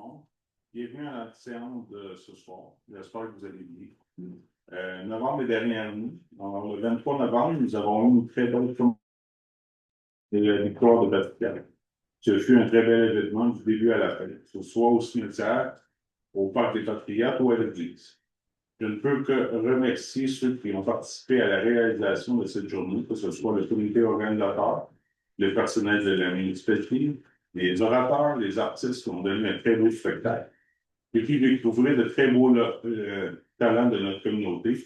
monde. Bienvenue à notre séance de ce soir. J'espère que vous allez bien. Novembre est derrière nous. Alors, le 23 novembre, nous avons eu une très belle de la victoire de Vatican. Ce fut un très bel événement du début à la fin, que ce soit au cimetière, au Parc des Patriotes ou à l'église. Je ne peux que remercier ceux qui ont participé à la réalisation de cette journée, que ce soit le comité organisateur, le personnel de la municipalité, les orateurs, les artistes qui ont donné un très beau spectacle, et puis découvrir de très beaux talents de notre communauté.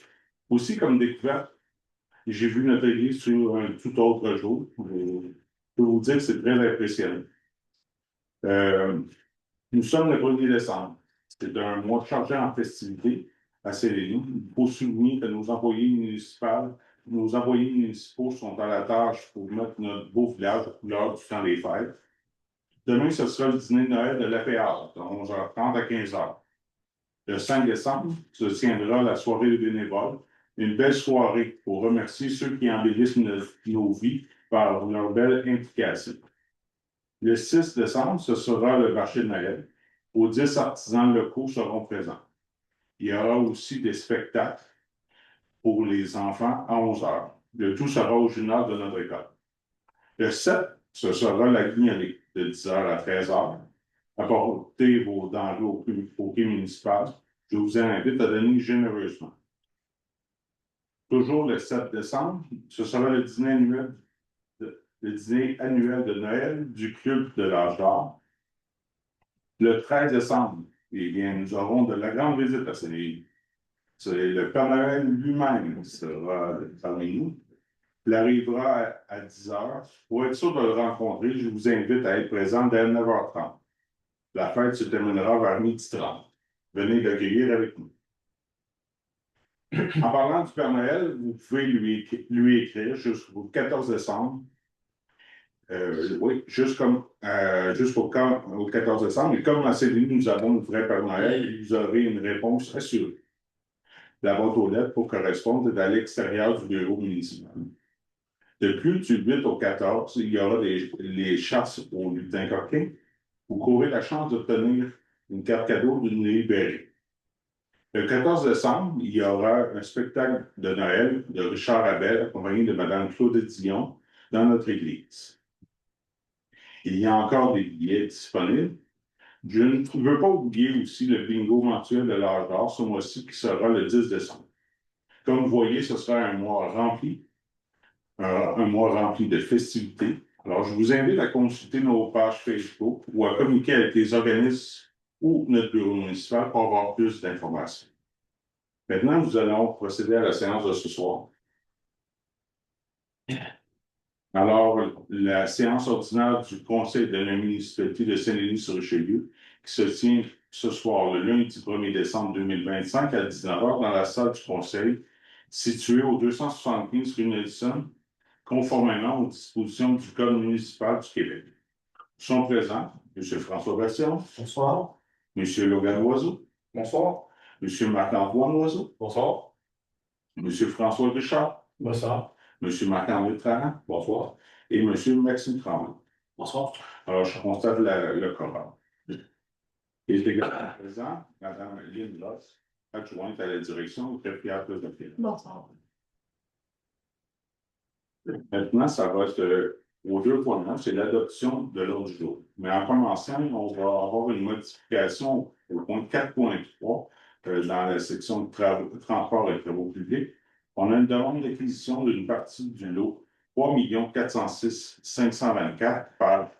Aussi, comme découverte, j'ai vu notre église sur un tout autre jour. Je peux vous dire que c'est très impressionnant. Nous sommes le 1er décembre. C'est un mois chargé en festivités à Saint-Denis. Il faut souligner que nos employés municipaux sont à la tâche pour mettre notre beau village aux couleurs du temps des fêtes. Demain, ce sera le dîner de Noël de l'APA, de 11h30 à 15h. Le 5 décembre se tiendra la soirée des bénévoles, une belle soirée pour remercier ceux qui embellissent nos vies par leur belle implication. Le 6 décembre, ce sera le marché de Noël, où 10 artisans locaux seront présents. Il y aura aussi des spectacles pour les enfants à 11h. Le tout sera au gymnase de notre école. Le 7, ce sera la guignolée de 10h à 13h. Apportez vos denrées au quai municipal. Je vous invite à donner généreusement. Toujours le 7 décembre, ce sera le dîner annuel de Noël du culte de l'âge d'or. Le 13 décembre, eh bien, nous aurons de la grande visite à Saint-Denis. C'est le Père Noël lui-même qui sera parmi nous. Il arrivera à 10h. Pour être sûr de le rencontrer, je vous invite à être présent dès 9h30. La fête se terminera vers 12h30. Venez l'accueillir avec nous. En parlant du Père Noël, vous pouvez lui écrire jusqu'au 14 décembre. Oui, jusqu'au 14 décembre. Et comme à Saint-Denis, nous avons le vrai Père Noël, vous aurez une réponse assurée. La boîte aux lettres pour correspondre est à l'extérieur du bureau municipal. Depuis du 8 au 14, il y aura les chasses aux lutins coquins. Vous courez la chance d'obtenir une carte cadeau d'une librairie. Le 14 décembre, il y aura un spectacle de Noël de Richard Abel, accompagné de Mme Claude Dion, dans notre église. Il y a encore des billets disponibles. Je ne veux pas oublier aussi le bingo mensuel de l'âge d'or, ce mois-ci, qui sera le 10 décembre. Comme vous voyez, ce sera un mois rempli de festivités. Alors, je vous invite à consulter nos pages Facebook ou à communiquer avec les organismes ou notre bureau municipal pour avoir plus d'informations. Maintenant, nous allons procéder à la séance de ce soir. Alors, la séance ordinaire du Conseil de la municipalité de Saint-Denis-sur-Richelieu, qui se tient ce soir, le lundi 1er décembre 2025 à 19h dans la salle du Conseil, située au 275 rue Nelson, conformément aux dispositions du Code municipal du Québec. Sont présents M. François Bastien. Bonsoir. M. Logan Loiseau. Bonsoir. M. Marc-Antoine Loiseau. Bonsoir. M. François Richard. Bonsoir. M. Marc-André Trahan. Bonsoir. Et M. Maxime Tremblay. Bonsoir. Alors, je constate le quorum. Il est également présent Mme Lynn Loss, adjointe à la direction du Pierre de Pierre. Bonsoir. Maintenant, ça va être aux 2.9, c'est l'adoption de l'ordre du jour. Mais en commençant, on va avoir une modification au point 4.3 dans la section de transport et travaux publics. On a une demande d'acquisition d'une partie du lot 3 406 524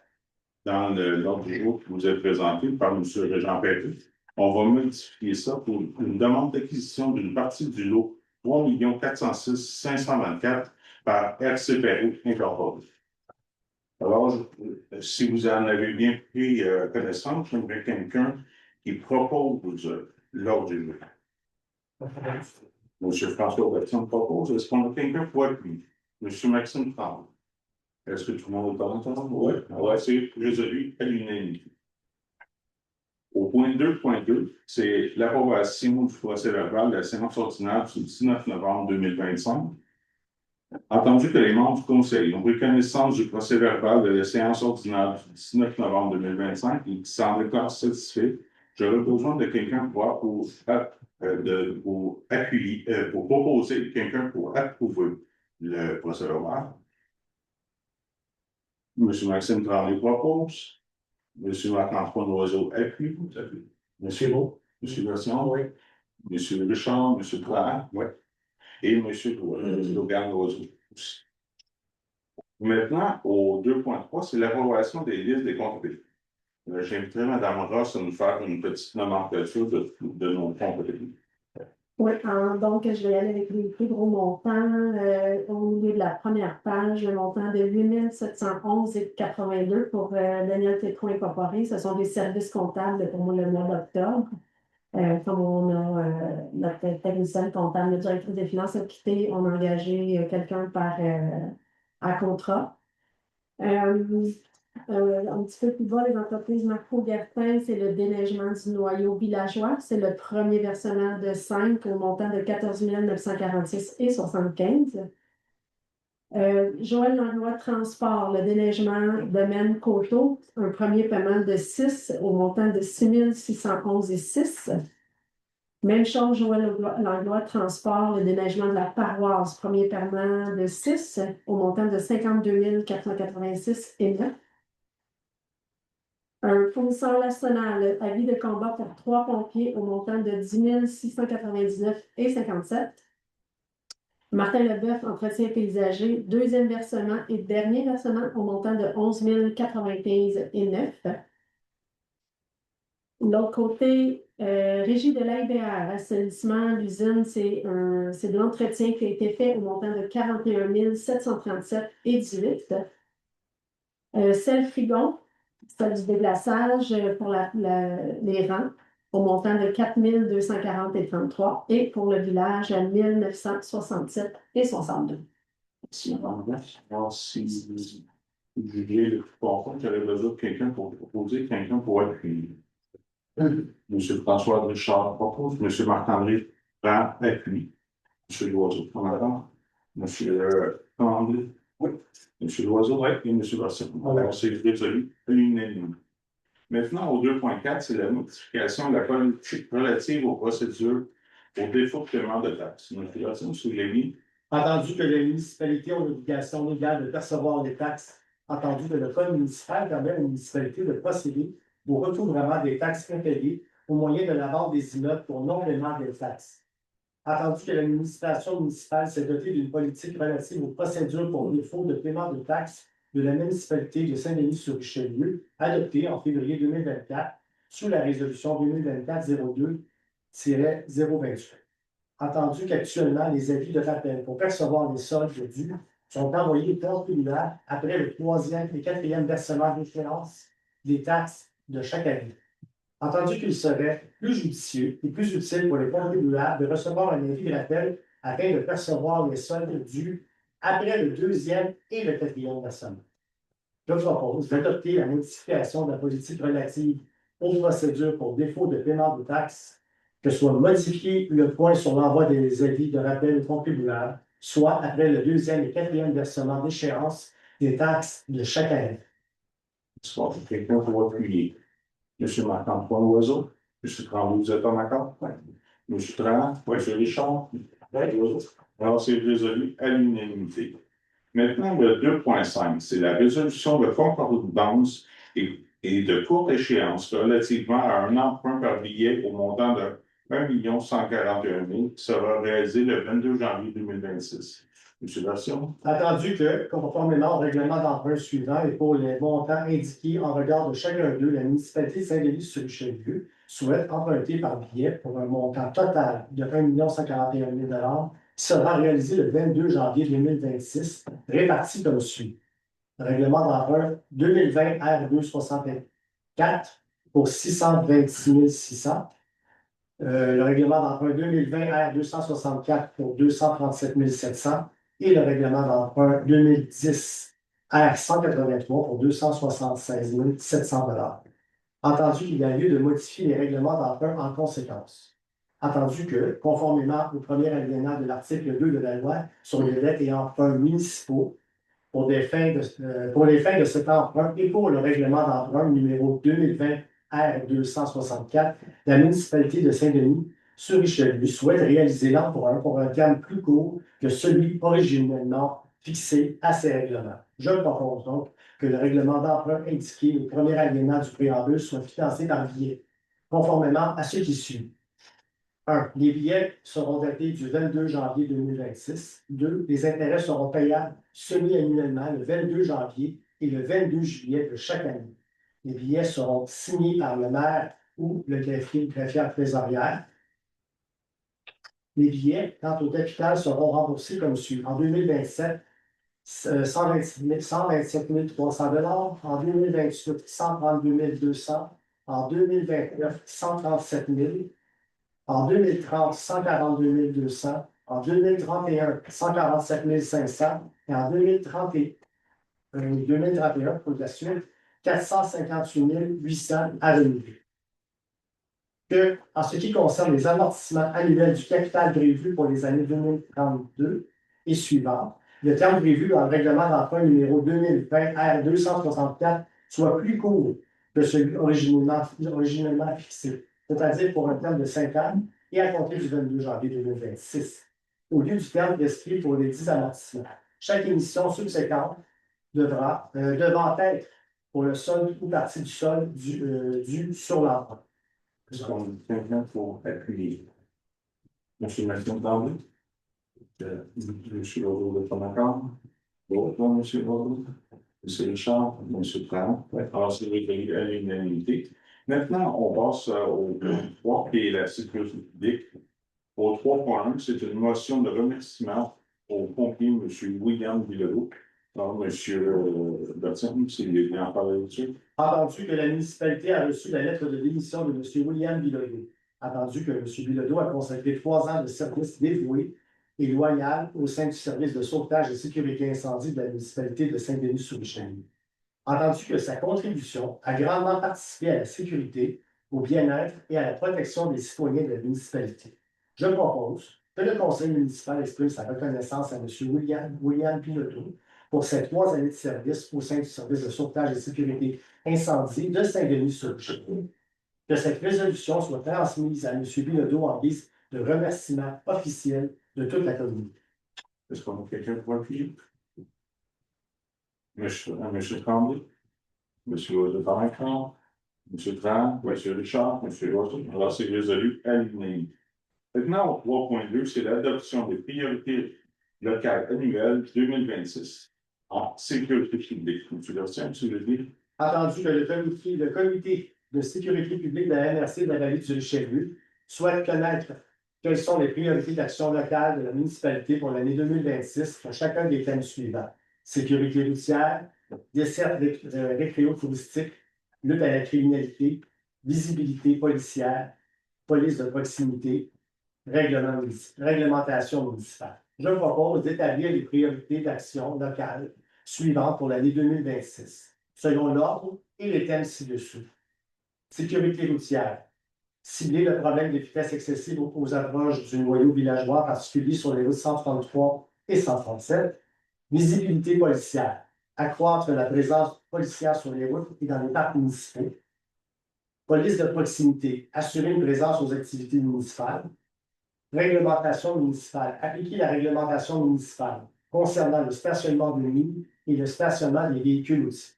dans l'ordre du jour qui vous est présenté par M. Régent Perry. On va modifier ça pour une demande d'acquisition d'une partie du lot 3 406 524 par RC Perry Incorporé. Alors, si vous en avez bien pris connaissance, j'aimerais quelqu'un qui propose l'ordre du jour. M. François Bastien propose. Est-ce qu'on a quelqu'un pour appuyer? M. Maxime Tremblay. Est-ce que tout le monde est entendre? Oui. Alors, c'est résolu à l'unanimité. Au point 2.2, c'est l'approbation du procès verbal de la séance ordinaire du 19 novembre 2025. Entendu que les membres du Conseil ont pris connaissance du procès verbal de la séance ordinaire du 19 novembre 2025 et qui semble encore satisfait, j'aurais besoin de quelqu'un pour appuyer, pour proposer quelqu'un pour approuver le procès-verbal. M. Maxime Tremblay propose. M. Marc-Antoine Loiseau appuie. M. Beau. M. Version. Oui. M. Richard. M. Pratt. Oui. Et M. Logan Loiseau aussi. Maintenant, au 2.3, c'est l'évaluation des listes des comptes. J'inviterai Mme Ross à nous faire une petite nomenclature de nos comptes. Oui, donc je vais aller avec les plus gros montants. Au milieu de la première page, le montant de 8 711,82 pour Daniel Tétron Incorporé. Ce sont des services comptables pour le mois d'octobre. Comme on a notre technicienne comptable, notre directrice des finances a quitté, on a engagé quelqu'un à contrat. Un petit peu plus bas, les entreprises Macro-Gertin, c'est le déneigement du noyau villageois. C'est le premier versement de 5 au montant de 14 946,75. Joël Langlois Transport, le déneigement domaine Coteau, un premier paiement de 6 au montant de 6 611,6. Même chose, Joël Langlois Transport, le déneigement de la paroisse, premier paiement de 6 au montant de 52 486,9. Un fournisseur national, avis de combat pour 3 pompiers au montant de 10 699,57. Martin Leboeuf, entretien paysager, deuxième versement et dernier versement au montant de 11 095,9. L'autre côté, régie de l'AIBR, assainissement, l'usine, c'est de l'entretien qui a été fait au montant de 41 737,18. Celle-Frigon, c'est du déglaçage pour les rangs au montant de 4 240,33 et pour le village à 1 967,62. Si Julien le confond, j'avais besoin de quelqu'un pour proposer, quelqu'un pour appuyer. M. François Richard propose, M. Marc-André prend appui. M. Loiseau, on attend. M. Tremblay, oui. M. Loiseau, oui. Et M. Version. Alors, c'est résolu à l'unanimité. Maintenant, au 2.4, c'est la modification de la politique relative aux procédures au défaut de paiement de taxes. M. Version, M. Lévy. Entendu que les municipalités ont l'obligation légale de percevoir les taxes, entendu que le Code municipal permet aux municipalités de procéder au recouvrement des taxes impayées au moyen de la vente des immeubles pour non-paiement des taxes. Entendu que l'administration municipale s'est dotée d'une politique relative aux procédures pour défaut de paiement de taxes de la municipalité de Saint-Denis-sur-Richelieu, adoptée en février 2024 sous la résolution 2024-02-028. Entendu qu'actuellement, les avis de rappel pour percevoir les soldes dus sont envoyés au contribuable après le 3e et 4e versement d'échéance des taxes de chaque année. Entendu qu'il serait plus judicieux et plus utile pour les contribuables de recevoir un avis de rappel afin de percevoir les soldes dus après le 2e et le 4e versement. Je vous propose d'adopter la modification de la politique relative aux procédures pour défaut de paiement de taxes, que soit modifié le point sur l'envoi des avis de rappel aux contribuables, soit après le 2e et 4e versement d'échéance des taxes de chaque année. Soit quelqu'un pour appuyer. M. Marc-Antoine Loiseau. M. Tremblay, vous êtes en accord? Oui. M. Tremblay? Oui. M. Richard? Oui. Alors, c'est résolu à l'unanimité. Maintenant, le 2.5, c'est la résolution de concordance et de courte échéance relativement à un emprunt par billet au montant de 1 141 000 qui sera réalisé le 22 janvier 2026. M. Version. Attendu que, conformément au règlement d'emprunt suivant et pour les montants indiqués en regard de chacun d'eux, la municipalité de Saint-Denis-sur-Richelieu souhaite emprunter par billet pour un montant total de 1 141 000 qui sera réalisé le 22 janvier 2026, réparti comme suit. Règlement d'emprunt 2020 R264 pour 626 600. Le règlement d'emprunt 2020 R264 pour 237 700 et le règlement d'emprunt 2010 R183 pour 276 700 $. Entendu qu'il y a lieu de modifier les règlements d'emprunt en conséquence. Entendu que, conformément au premier alinéa de l'article 2 de la loi sur les dettes et emprunts municipaux, pour les fins de cet emprunt et pour le règlement d'emprunt numéro R264, la municipalité de Saint-Denis sur Richelieu souhaite réaliser l'emprunt pour un terme plus court que celui originellement fixé à ces règlements. Je propose donc que le règlement d'emprunt indiqué au premier alinéa du préambule soit financé par billet, conformément à ce qui suit. 1. Les billets seront datés du 22 janvier 2026. 2. Les intérêts seront payables semi-annuellement le 22 janvier et le 22 juillet de chaque année. Les billets seront signés par le maire ou le greffier trésorière. Les billets, quant au capital, seront remboursés comme suit. En 2027, 127 300 $. En 2028, 132 200 $. En 2029, 137 000 $. En 2030, 142 200 $. En 2031, 147 500 $. Et en 2031, pour la suite, 458 800 à renouveler. Que, en ce qui concerne les amortissements annuels du capital prévu pour les années 2032 et suivantes, le terme prévu dans le règlement d'emprunt numéro 2020 R264 soit plus court que celui originellement fixé, c'est-à-dire pour un terme de 5 ans et à compter du 22 janvier 2026, au lieu du terme prescrit pour les 10 amortissements. Chaque émission subséquente devant être pour le solde ou partie du solde dû sur l'emprunt. Est-ce qu'on a quelqu'un pour appuyer? Monsieur Mathieu Tremblay? Monsieur Leroux de Tonacon? Bonjour, Monsieur Leroux. Monsieur Richard, Monsieur Tremblay. Alors, c'est résolu à l'unanimité. Maintenant, on passe au point 3, qui est la sécurité publique. Au 3.1, c'est une motion de remerciement au pompier, M. William Bilodeau. Alors, M. Bertin, s'il est bien en parler dessus. Entendu que la municipalité a reçu la lettre de démission de M. William Bilodeau. Attendu que M. Bilodeau a consacré 3 ans de service dévoué et loyal au sein du service de sauvetage et sécurité incendie de la municipalité de Saint-Denis-sur-Richelieu. Entendu que sa contribution a grandement participé à la sécurité, au bien-être et à la protection des citoyens de la municipalité. Je propose que le conseil municipal exprime sa reconnaissance à M. William Bilodeau pour ses 3 années de service au sein du service de sauvetage et sécurité incendie de Saint-Denis-sur-Richelieu. Que cette résolution soit transmise à M. Bilodeau en guise de remerciement officiel de toute la communauté. Est-ce qu'on a quelqu'un pour appuyer? Monsieur Tremblay? Monsieur de Barracon? Monsieur Tremblay? Monsieur Richard? Monsieur Rousseau? Alors, c'est résolu à l'unanimité. Maintenant, au 3.2, c'est l'adoption des priorités locales annuelles 2026 en sécurité publique. Monsieur Garcia, monsieur Levier? Entendu que le comité de sécurité publique de la MRC de la vallée du Richelieu souhaite connaître quelles sont les priorités d'action locale de la municipalité pour l'année 2026 pour chacun des thèmes suivants. Sécurité routière, desserte récréo-touristique, lutte à la criminalité, visibilité policière, police de proximité, réglementation municipale. Je propose d'établir les priorités d'action locale suivantes pour l'année 2026, selon l'ordre et les thèmes ci-dessous. Sécurité routière. Cibler le problème des vitesses excessives aux approches du noyau villageois, en particulier sur les routes 133 et 137. Visibilité policière. Accroître la présence policière sur les routes et dans les parcs municipaux. Police de proximité. Assurer une présence aux activités municipales. Réglementation municipale. Appliquer la réglementation municipale concernant le stationnement de nuit et le stationnement des véhicules aussi.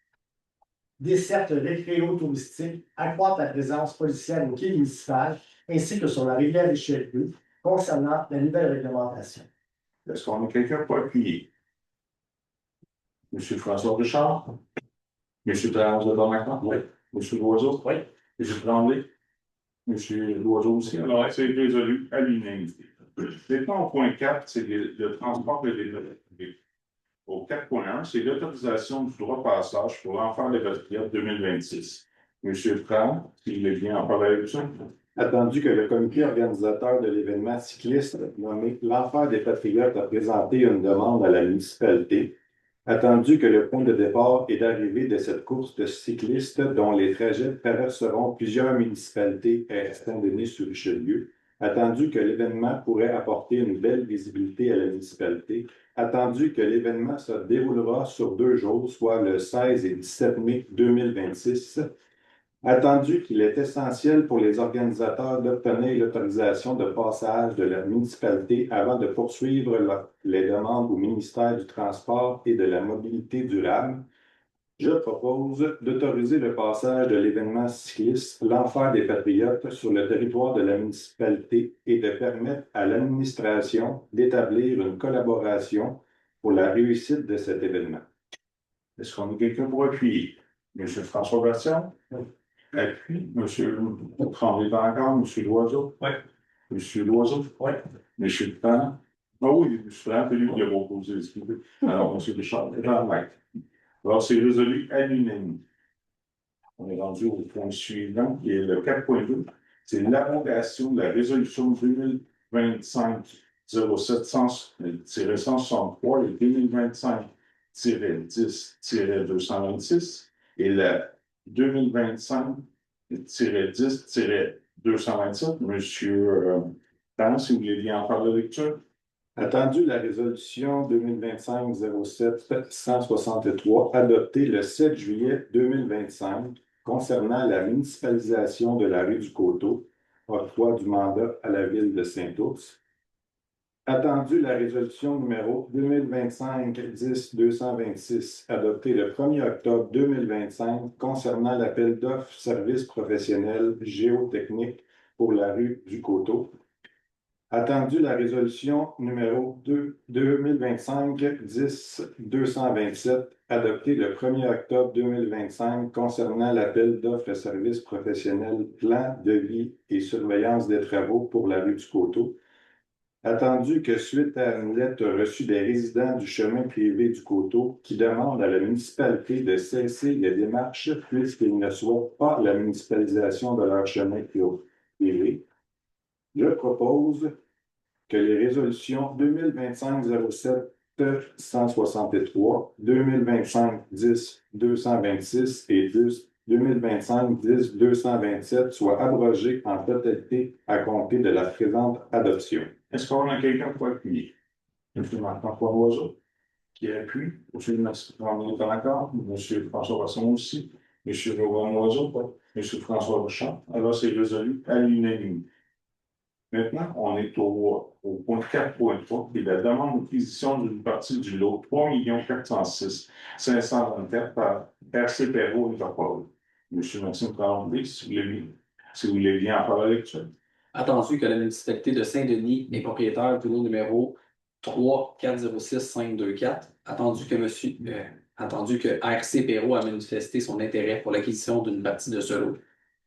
Desserte récréo-touristique, accroître la présence policière au quai municipal ainsi que sur la rivière Richelieu concernant la nouvelle réglementation. Est-ce qu'on a quelqu'un pour appuyer? Monsieur François Richard? Monsieur Tremblay de Barracon? Oui. Monsieur Loiseau? Oui. Monsieur Tremblay? Monsieur Loiseau aussi. Alors, c'est résolu à l'unanimité. Maintenant, au point 4, c'est le transport de l'électricité. Au 4.1, c'est l'autorisation du droit de passage pour l'enfer des Patriotes 2026. Monsieur Tremblay, s'il est bien en parler avec ça. Attendu que le comité organisateur de l'événement cycliste nommé l'Enfer des Patriotes a présenté une demande à la municipalité, attendu que le point de départ et d'arrivée de cette course de cyclistes dont les trajets traverseront plusieurs municipalités à Saint-Denis-sur-Richelieu, attendu que l'événement pourrait apporter une belle visibilité à la municipalité, attendu que l'événement se déroulera sur 2 jours, soit le 16 et 17 mai 2026, Attendu qu'il est essentiel pour les organisateurs d'obtenir l'autorisation de passage de la municipalité avant de poursuivre les demandes au ministère du Transport et de la Mobilité durable, je propose d'autoriser le passage de l'événement cycliste L'Enfer des Patriotes sur le territoire de la municipalité et de permettre à l'administration d'établir une collaboration pour la réussite de cet événement. Est-ce qu'on a quelqu'un pour appuyer? Monsieur François Bastien? Appuie. Monsieur Tremblay encore? Monsieur Loiseau? Oui. Monsieur Loiseau? Oui. Monsieur Dupin? Ah oui, monsieur Dupin, c'est lui qui a proposé. Alors, monsieur Richard, alors, c'est résolu à l'unanimité. On est rendu au point suivant, qui est le 4.2. C'est l'abrogation de la résolution 2025-07-163 et 2025-10-226 et la 2025-10-227. Monsieur Dan, si vous voulez bien en faire la lecture. Attendu la résolution 2025-07-163 adoptée le 7 juillet 2025 concernant la municipalisation de la rue du Coteau, octroi du mandat à la ville de Saint-Ours. Attendu la résolution numéro 2025-10-226 adoptée le 1er octobre 2025 concernant l'appel d'offres services professionnels géotechniques pour la rue du Coteau. Attendu la résolution numéro 2025-10-227 adoptée le 1er octobre 2025 concernant l'appel d'offres services professionnels plan, devis et surveillance des travaux pour la rue du Coteau. Attendu que suite à une lettre reçue des résidents du chemin privé du Coteau qui demandent à la municipalité de cesser les démarches puisqu'ils ne souhaitent pas la municipalisation de leur chemin privé, je propose que les résolutions 2025-07-163, 2025-10-226 et 2025-10-227 soient abrogées en totalité à compter de la présente adoption. Est-ce qu'on a quelqu'un pour appuyer? Monsieur Marc-Antoine Loiseau, qui appuie. Monsieur Marc-Antoine est d'accord. Monsieur François Basson aussi. Monsieur Jovan Loiseau. Monsieur François Richard. Alors, c'est résolu à l'unanimité. Maintenant, on est au point 4.3, qui est la demande d'acquisition d'une partie du lot 3 406 524 par RC Perrault Incorporé. Monsieur Maxime Tremblay, si vous voulez bien en faire la lecture. Attendu que la municipalité de Saint-Denis est propriétaire du lot numéro 3406524, attendu que RC Perrault a manifesté son intérêt pour l'acquisition d'une partie de ce lot,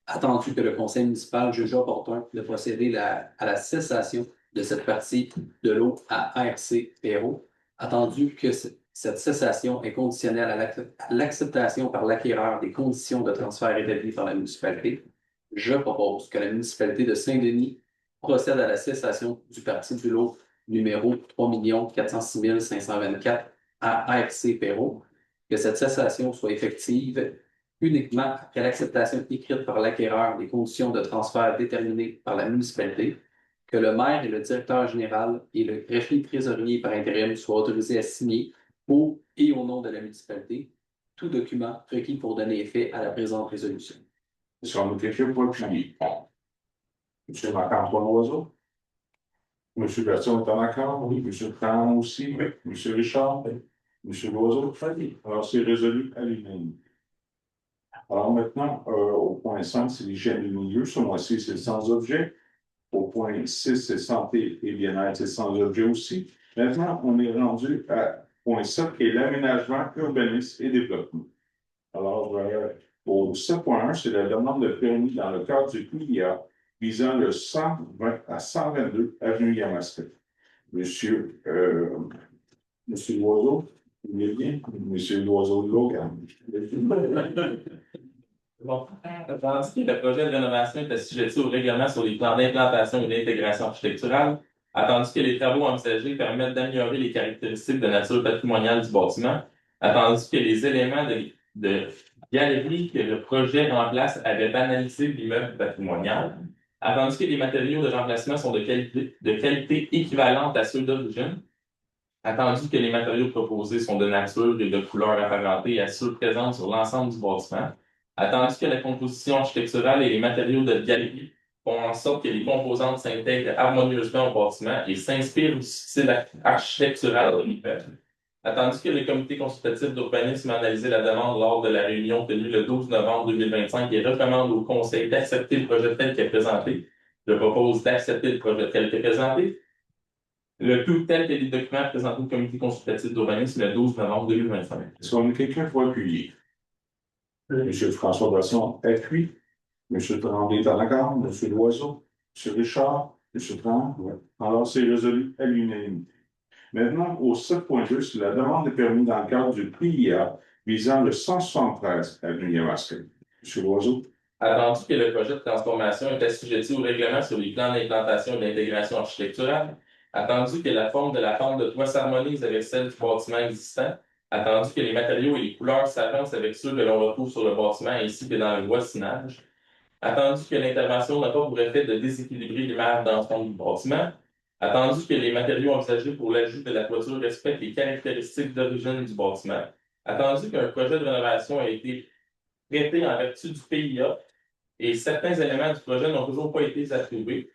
attendu que le conseil municipal juge opportun de procéder à la cessation de cette partie de l'eau à RC Perrault, attendu que cette cessation est conditionnelle à l'acceptation par l'acquéreur des conditions de transfert établies par la municipalité, je propose que la municipalité de Saint-Denis procède à la cessation du parti du lot numéro 3 406 524 à RC Perrault, que cette cessation soit effective uniquement après l'acceptation écrite par l'acquéreur des conditions de transfert déterminées par la municipalité, que le maire et le directeur général et le greffier trésorier par intérim soient autorisés à signer au et au nom de la municipalité tout document requis pour donner effet à la présente résolution. Est-ce qu'on a quelqu'un pour appuyer? Monsieur Marc-Antoine Loiseau. Monsieur Berton est en accord? Oui. Monsieur Tran aussi? Oui. Monsieur Richard? Oui. Monsieur Loiseau? Oui. Alors, c'est résolu à l'unanimité. Alors maintenant, au point 5, c'est l'hygiène du milieu. Ce mois-ci, c'est sans objet. Au point 6, c'est santé et bien-être, c'est sans objet aussi. Maintenant, on est rendu à point 7, qui est l'aménagement, urbanisme et développement. Alors, au 7.1, c'est la demande de permis dans le cadre du PIA visant le 120 à 122 avenue Yamaska. Monsieur Loiseau, vous voulez bien? Monsieur Loiseau de Logan. Bon, tandis que le projet de rénovation est assujetti au règlement sur les plans d'implantation et d'intégration architecturale, attendu que les travaux envisagés permettent d'améliorer les caractéristiques de nature patrimoniale du bâtiment, attendu que les éléments de galerie que le projet remplace avaient banalisé l'immeuble patrimonial, attendu que les matériaux de remplacement sont de qualité équivalente à ceux d'origine, attendu que les matériaux proposés sont de nature et de couleur apparentée à ceux présents sur l'ensemble du bâtiment, Attendu que la composition architecturale et les matériaux de galerie font en sorte que les composantes s'intègrent harmonieusement au bâtiment et s'inspirent du style architectural de l'immeuble. Attendu que le comité consultatif d'urbanisme a analysé la demande lors de la réunion tenue le 12 novembre 2025 et recommande au conseil d'accepter le projet tel qu'est présenté, je propose d'accepter le projet tel qu'est présenté, le tout tel que les documents présentés au comité consultatif d'urbanisme le 12 novembre 2025. Est-ce qu'on a quelqu'un pour appuyer? Monsieur François Bosson appuie. Monsieur Tremblay est d'accord. Monsieur Loiseau. Monsieur Richard. Monsieur Tremblay. Alors, c'est résolu à l'unanimité. Maintenant, au 7.2, c'est la demande est permis dans le cadre du PIA visant le 173 avenue Yamaska. Monsieur Loiseau. Attendu que le projet de transformation est assujetti au règlement sur les plans d'implantation et d'intégration architecturale, attendu que la forme de la pente de toit s'harmonise avec celle du bâtiment existant, attendu que les matériaux et les couleurs s'avancent avec ceux que l'on retrouve sur le bâtiment ainsi que dans le voisinage, attendu que l'intervention n'a pas pour effet de déséquilibrer l'image d'ensemble du bâtiment, attendu que les matériaux envisagés pour l'ajout de la toiture respectent les caractéristiques d'origine du bâtiment, attendu qu'un projet de rénovation a été traité en vertu du PIA et certains éléments du projet n'ont toujours pas été approuvés.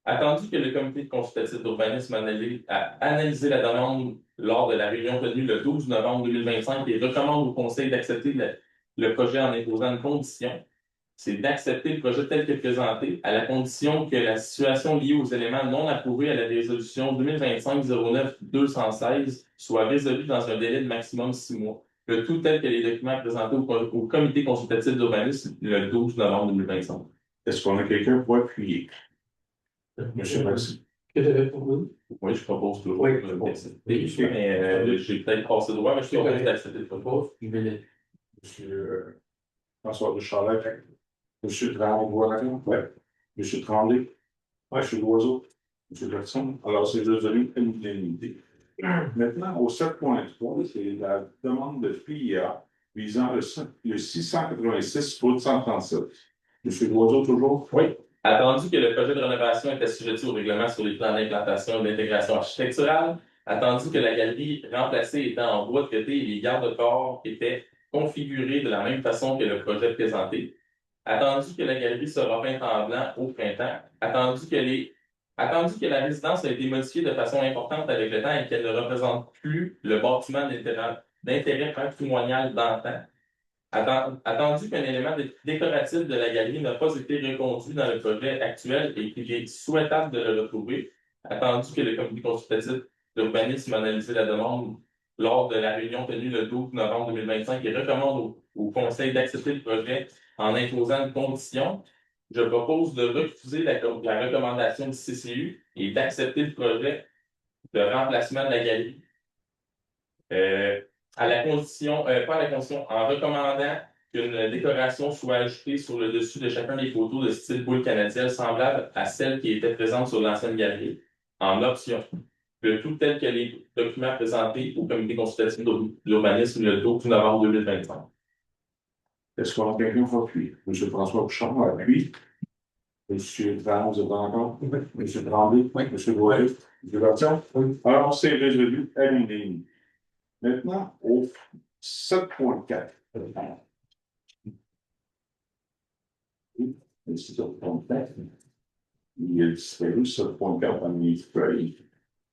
Attendu que le comité consultatif d'urbanisme a analysé la demande lors de la réunion tenue le 12 novembre 2025 et recommande au conseil d'accepter le projet en imposant une condition, c'est d'accepter le projet tel que présenté à la condition que la situation liée aux éléments non approuvés à la résolution 2025-09-216 soit résolue dans un délai de maximum 6 mois. Le tout tel que les documents présentés au comité consultatif d'urbanisme le 12 novembre 2025. Est-ce qu'on a quelqu'un pour appuyer? Monsieur Maxime. Que j'avais proposé? Oui, je propose toujours. Oui, mais j'ai peut-être passé droit, mais je suis convaincu d'accepter le projet. Je vais le. Monsieur François Richard. Monsieur Tremblay. Oui. Monsieur Tremblay. Oui. Monsieur Loiseau. Monsieur Bertrand. Alors, c'est résolu à l'unanimité. Maintenant, au 7.3, c'est la demande de PIA visant le 686 route 137. Monsieur Loiseau, toujours? Oui. Attendu que le projet de rénovation est assujetti au règlement sur les plans d'implantation et d'intégration architecturale, attendu que la galerie remplacée étant en bois de traité et les garde-corps étaient configurés de la même façon que le projet présenté, attendu que la galerie sera peinte en blanc au printemps, attendu que la résidence a été modifiée de façon importante avec le temps et qu'elle ne représente plus le bâtiment d'intérêt patrimonial d'antan, attendu qu'un élément décoratif de la galerie n'a pas été reconduit dans le projet actuel et qu'il est souhaitable de le retrouver, attendu que le comité consultatif d'urbanisme a analysé la demande lors de la réunion tenue le 12 novembre 2025 et recommande au conseil d'accepter le projet en imposant une condition, je propose de refuser la recommandation du CCU et d'accepter le projet de remplacement de la galerie. À la condition, pas à la condition, en recommandant qu'une décoration soit ajoutée sur le dessus de chacun des photos de style boule canadienne semblable à celle qui était présente sur l'ancienne galerie, en option. Le tout tel que les documents présentés au comité consultatif d'urbanisme le 12 novembre 2025. Est-ce qu'on a quelqu'un pour appuyer? Monsieur François Bouchard appuie. Monsieur Tremblay, vous êtes encore? Oui. Monsieur Tremblay? Oui. Monsieur Loiseau? Monsieur Bertrand? Oui. Alors, c'est résolu à l'unanimité. Maintenant, au 7.4. Il est disparu, 7.4 dans mes feuilles.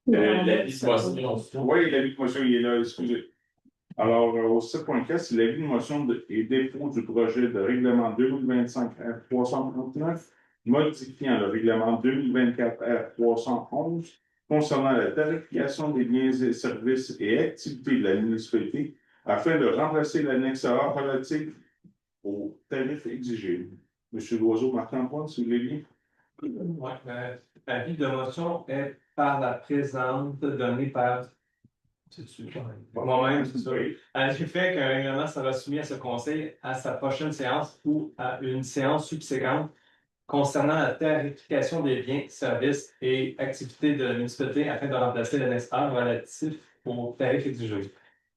L'avis de motion. Oui, l'avis de motion, il est là, excusez. Alors, au 7.4, c'est l'avis de motion et dépôt du projet de règlement 2025 R339, modifiant le règlement 2024 R311 concernant la tarification des biens et services et activités de la municipalité afin de remplacer l'annexe A relative aux tarifs exigés. Monsieur Loiseau, Marc-Antoine, si vous voulez bien. Oui, l'avis de motion est par la présente donnée par moi-même, c'est ça. À l'effet qu'un règlement sera soumis à ce conseil à sa prochaine séance ou à une séance subséquente concernant la tarification des biens, services et activités de la municipalité afin de remplacer l'annexe A relatif aux tarifs exigés.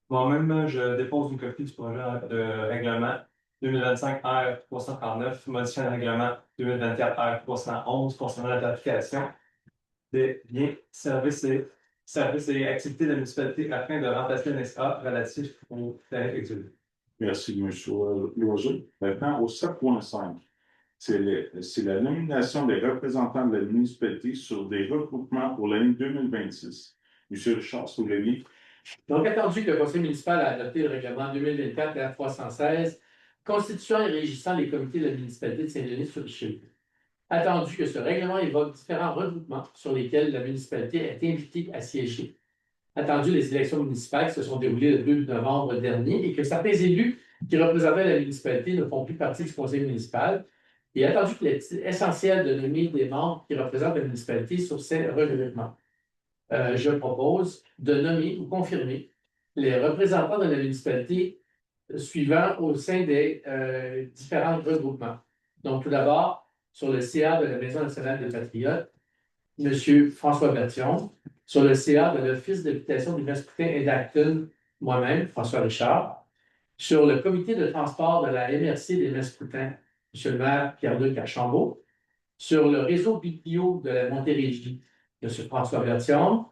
Moi-même, je dépose une copie du projet de règlement 2025 R339, modifiant le règlement 2024 R311 concernant la tarification des biens, services et activités de la municipalité afin de remplacer l'annexe A relatif aux tarifs exigés. Merci, M. Loiseau. Maintenant, au 7.5, c'est la nomination des représentants de la municipalité sur des regroupements pour l'année 2026. M. Richard Soulevy. Donc, attendu que le conseil municipal a adopté le règlement 2024 R316 constituant et régissant les comités de la municipalité de Saint-Denis-sur-Richelieu. Attendu que ce règlement évoque différents regroupements sur lesquels la municipalité est invitée à siéger. Attendu les élections municipales qui se sont déroulées le 2 novembre dernier et que certains élus qui représentaient la municipalité ne font plus partie du conseil municipal. Et attendu qu'il est essentiel de nommer des membres qui représentent la municipalité sur ces regroupements. Je propose de nommer ou confirmer les représentants de la municipalité suivants au sein des différents regroupements. Donc, tout d'abord, sur le CA de la Maison nationale des Patriotes, M. François Bertillon. Sur le CA de l'Office d'habitation du Mascoutin et d'Acton, moi-même, François Richard. Sur le comité de transport de la MRC des Mascoutins, M. le maire Pierre-Luc Archambault. Sur le réseau biblio de la Montérégie, M. François Bertillon.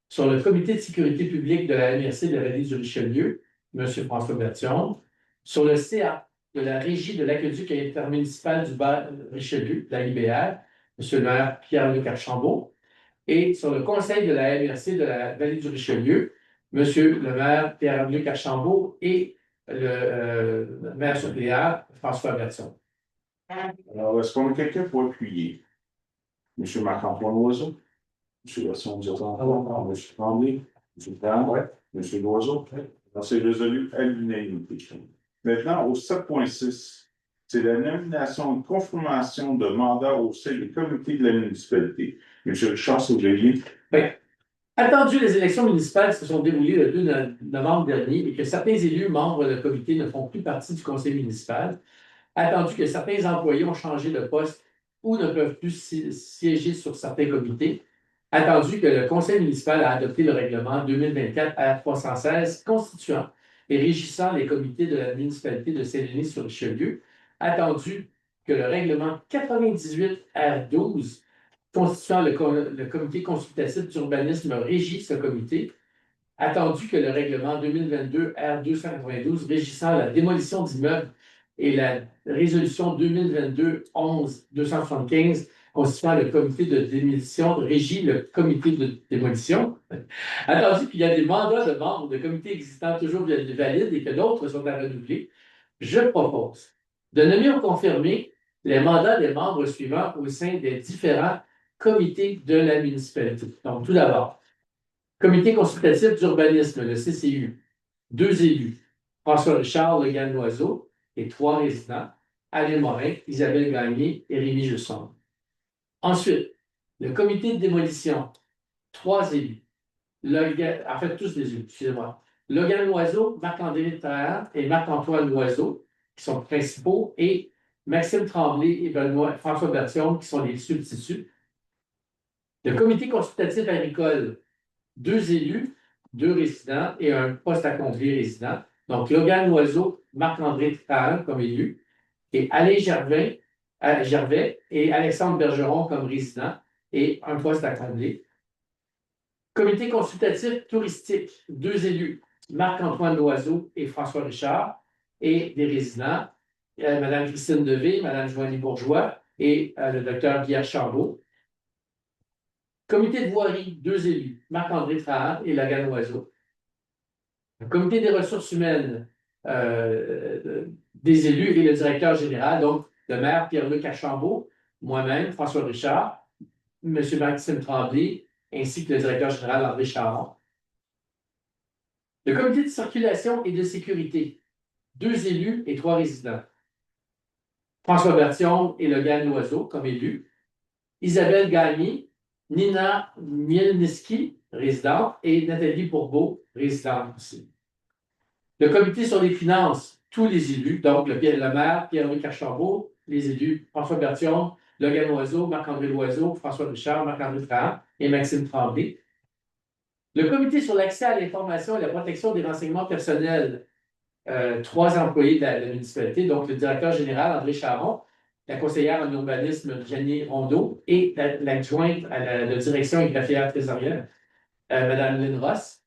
Sur le comité de sécurité publique de la MRC de la Vallée du Richelieu, M. François Bertillon. Sur le CA de la Régie de l'aqueduc intermunicipal du Bas-Richelieu, la IBR, M. le maire Pierre-Luc Archambault. Et sur le conseil de la MRC de la Vallée du Richelieu, M. le maire Pierre-Luc Archambault et le maire suppléant François Bertillon. Alors, est-ce qu'on a quelqu'un pour appuyer? M. Marc-Antoine Loiseau? M. Bertillon, M. Tremblay? M. Brown? M. Loiseau? Alors, c'est résolu à l'unanimité. Maintenant, au 7.6, c'est la nomination et confirmation de mandat au sein du comité de la municipalité. M. Richard Soulevy. Bien, attendu les élections municipales qui se sont déroulées le 2 novembre dernier et que certains élus membres du comité ne font plus partie du conseil municipal, attendu que certains employés ont changé de poste ou ne peuvent plus siéger sur certains comités, attendu que le conseil municipal a adopté le règlement 2024 R316 constituant et régissant les comités de la municipalité de Saint-Denis-sur-Richelieu, attendu que le règlement 98 R12 constituant le comité consultatif d'urbanisme régit ce comité, attendu que le règlement 2022 R292 régissant la démolition d'immeubles et la résolution 2022-11-275 constituant le comité de démolition régit le comité de démolition, attendu qu'il y a des mandats de membres de comités existants toujours valides et que d'autres sont à renouveler, je propose de nommer ou confirmer les mandats des membres suivants au sein des différents comités de la municipalité. Donc, tout d'abord, comité consultatif d'urbanisme, le CCU, 2 élus, François Richard, Logan Loiseau et 3 résidents, Alain Morin, Isabelle Gagné et Rémi Jusson. Ensuite, le comité de démolition, 3 élus, en fait, tous les élus, excusez-moi, Logan Loiseau, Marc-André Trahan et Marc-Antoine Loiseau, qui sont principaux, et Maxime Tremblay et François Bertillon, qui sont les substituts. Le comité consultatif agricole, 2 élus, 2 résidents et un poste à conduire résident. Donc, Logan Loiseau, Marc-André Trahan comme élu, et Alain Gervais et Alexandre Bergeron comme résidents et un poste à combler. Comité consultatif touristique, 2 élus, Marc-Antoine Loiseau et François Richard, et des résidents, Mme Christine Devey, Mme Joanie Bourgeois et le Dr Guy Archambault. Comité de voirie, 2 élus, Marc-André Trahan et Logan Loiseau. Le comité des ressources humaines, des élus et le directeur général, donc le maire Pierre-Luc Archambault, moi-même, François Richard, M. Maxime Tremblay, ainsi que le directeur général André Charon. Le comité de circulation et de sécurité, 2 élus et 3 résidents. François Bertillon et Logan Loiseau comme élus. Isabelle Gagné, Nina Mielniski, résidente, et Nathalie Bourbeau, résidente aussi. Le comité sur les finances, tous les élus, donc le maire, Pierre-Luc Archambault, les élus, François Bertillon, Logan Loiseau, Marc-André Loiseau, François Richard, Marc-André Trahan et Maxime Tremblay. Le comité sur l'accès à l'information et la protection des renseignements personnels, 3 employés de la municipalité, donc le directeur général André Charon, la conseillère en urbanisme Jenny Rondeau et l'adjointe à la direction et greffière trésorière, Mme Lynn Ross.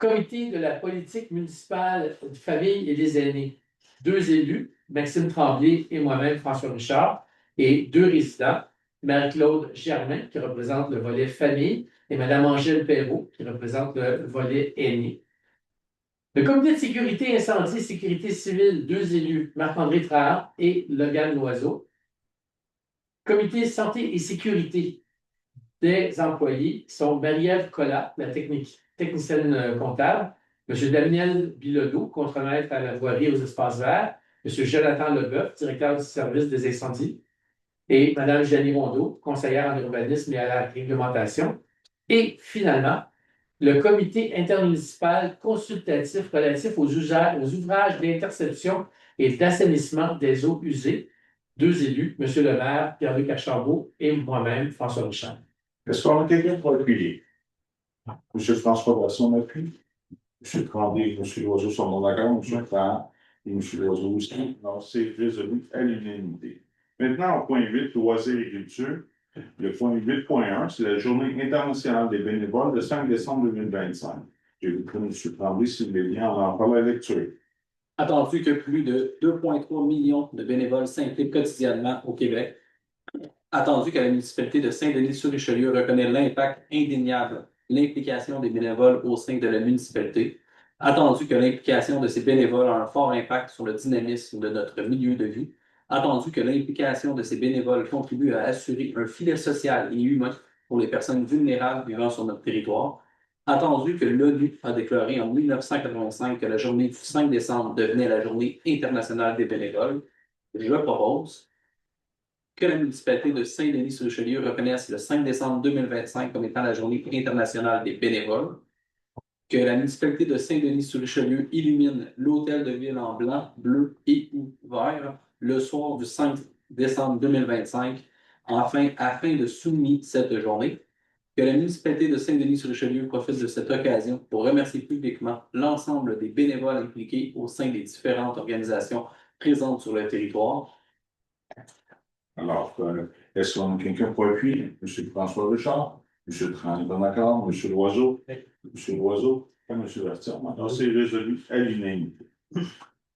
Comité de la politique municipale de famille et des aînés. 2 élus, Maxime Tremblay et moi-même, François Richard, et 2 résidents, Marie-Claude Germain, qui représente le volet famille, et Mme Angèle Perrault, qui représente le volet aîné. Le comité de sécurité incendie et sécurité civile, 2 élus, Marc-André Trahan et Logan Loiseau. Comité santé et sécurité des employés sont Marie-Ève Collat, la technicienne comptable, M. Daniel Bilodeau, contremaître à la voirie et aux espaces verts, M. Jonathan Leboeuf, directeur du service des incendies, et Mme Jeannie Rondeau, conseillère en urbanisme et à la réglementation. Et finalement, le comité intermunicipal consultatif relatif aux ouvrages d'interception et d'assainissement des eaux usées, 2 élus, M. le maire, Pierre-Luc Archambault, et moi-même, François Richard. Est-ce qu'on a quelqu'un pour appuyer? M. François Brasson m'appuie. M. Tremblay et M. Loiseau sont mon d'accord. M. Trahan et M. Loiseau aussi. Alors, c'est résolu à l'unanimité. Maintenant, au point 8, loisirs et culture. Le point 8.1, c'est la journée internationale des bénévoles le 5 décembre 2025. Je vais vous prendre M. Tremblay, s'il vous plaît, en parlant la lecture. Attendu que plus de 2,3 millions de bénévoles s'impliquent quotidiennement au Québec. Attendu que la municipalité de Saint-Denis-sur-Richelieu reconnaît l'impact indéniable, l'implication des bénévoles au sein de la municipalité. Attendu que l'implication de ces bénévoles a un fort impact sur le dynamisme de notre milieu de vie. Attendu que l'implication de ces bénévoles contribue à assurer un filet social et humain pour les personnes vulnérables vivant sur notre territoire. Attendu que l'ONU a déclaré en 1985 que la journée du 5 décembre devenait la journée internationale des bénévoles, je propose que la municipalité de Saint-Denis-sur-Richelieu reconnaisse le 5 décembre 2025 comme étant la journée internationale des bénévoles, que la municipalité de Saint-Denis-sur-Richelieu illumine l'hôtel de ville en blanc, bleu et ou vert le soir du 5 décembre 2025, afin de souligner cette journée, que la municipalité de Saint-Denis-sur-Richelieu profite de cette occasion pour remercier publiquement l'ensemble des bénévoles impliqués au sein des différentes organisations présentes sur le territoire. Alors, est-ce qu'on a quelqu'un pour appuyer? M. François Richard, M. Tremblay, M. Loiseau, M. Loiseau, et M. Bastien. Alors, c'est résolu à l'unanimité.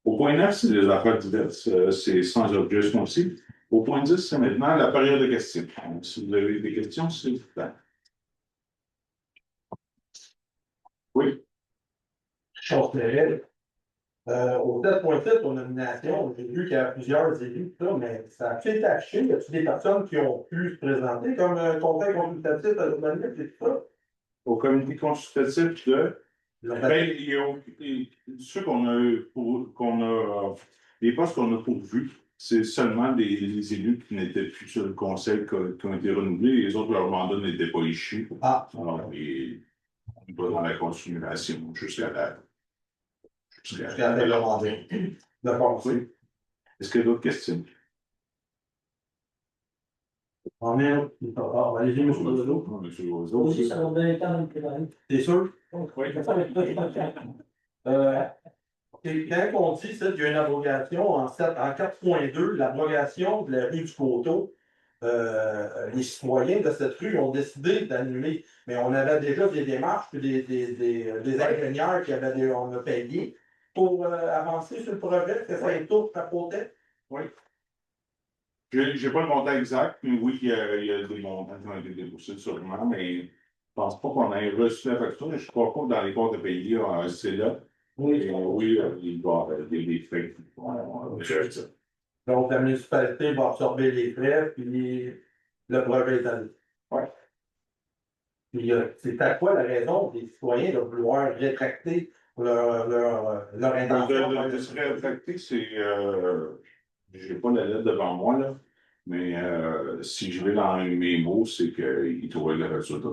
Au point 9, c'est les affaires diverses, c'est sans objet aussi. Au point 10, c'est maintenant la période de questions. Donc, si vous avez des questions, s'il vous plaît. Oui. Chose terrible. Au 7.7, pour nomination, j'ai vu qu'il y a plusieurs élus, mais ça a été affiché. Y a-t-il des personnes qui ont pu se présenter comme conseil consultatif à l'urbanisme et tout ça? Au comité consultatif de. Ceux les postes qu'on a pourvus, c'est seulement des élus qui n'étaient plus sur le conseil qui ont été renouvelés. Les autres, leur mandat n'était pas issu. Ah. Alors, on est pas dans la continuation jusqu'à la demandée. D'accord, oui. Est-ce qu'il y a d'autres questions? Allez-y, M. Loiseau. M. Loiseau. Aussi, ça va donner le temps de me préparer. T'es sûr? Oui. Quand on dit qu'il y a une abrogation en 4.2, l'abrogation de la rue du Coteau, les citoyens de cette rue ont décidé d'annuler. Mais on avait déjà des démarches, des ingénieurs on a payé pour avancer sur le projet, que ça ait tout capoté. Oui. Je n'ai pas le montant exact, mais oui, il y a des montants qui ont été déboursés sûrement, mais je ne pense pas qu'on ait reçu la facture. Je ne crois pas que dans les comptes de pays, c'est là. Oui, oui, il doit y avoir des frais. Donc, la municipalité va absorber les frais, puis le projet est allé. Oui. Puis, c'est à quoi la raison des citoyens de vouloir rétracter leur intention? De se rétracter, c'est. Je n'ai pas la lettre devant moi, là, mais si je vais dans mes mots, c'est qu'ils trouvaient que le résultat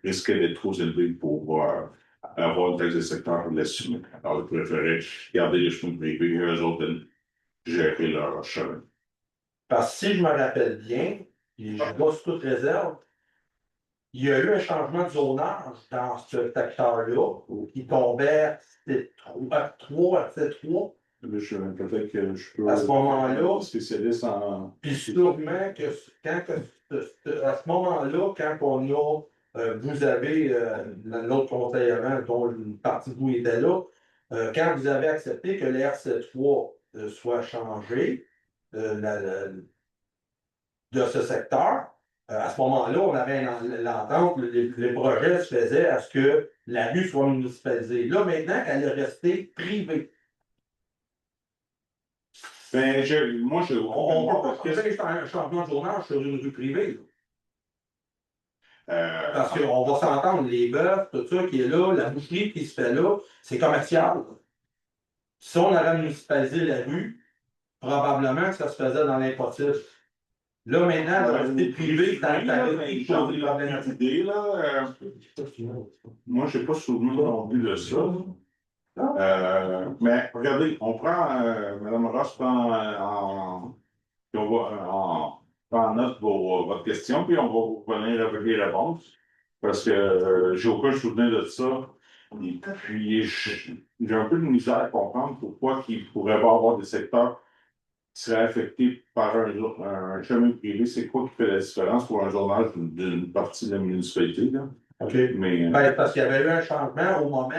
risquait d'être trop élevé pour avoir une taxe de secteur pour l'assumer. Alors, ils préféraient garder les chemins privés et eux autres gérer leur chemin. Parce que si je me rappelle bien, et je vois sous toute réserve, il y a eu un changement de zonage dans ce secteur-là qui tombait à 3, à 7-3. Peut-être que je peux. À ce moment-là, spécialiste en. Puis sûrement que à ce moment-là, quand on Vous avez, l'autre conseil avant, dont une partie de vous était là, quand vous avez accepté que le RC3 soit changé de ce secteur, à ce moment-là, on avait l'entente, les projets se faisaient à ce que la rue soit municipalisée. Là, maintenant, qu'elle est restée privée. Ben, moi, je. On va pas créer un changement de journal sur une rue privée. Parce qu'on va s'entendre, les bœufs, tout ça qui est là, la boucherie qui se fait là, c'est commercial. Si on avait municipalisé la rue, probablement que ça se faisait dans l'impossible. Là, maintenant, la rue privée, J'ai une idée, là. Moi, je n'ai pas souvenir non plus de ça. Mais regardez, on prend, Mme Ross prend puis on va prend en note votre question, puis on va vous revenir avec les réponses. Parce que j'ai aucun souvenir de ça. Et puis, j'ai un peu de misère à comprendre pourquoi il pourrait pas avoir des secteurs qui seraient affectés par un chemin privé. C'est quoi qui fait la différence pour un journal d'une partie de la municipalité, là? OK. Mais, Ben, parce qu'il y avait eu un changement au moment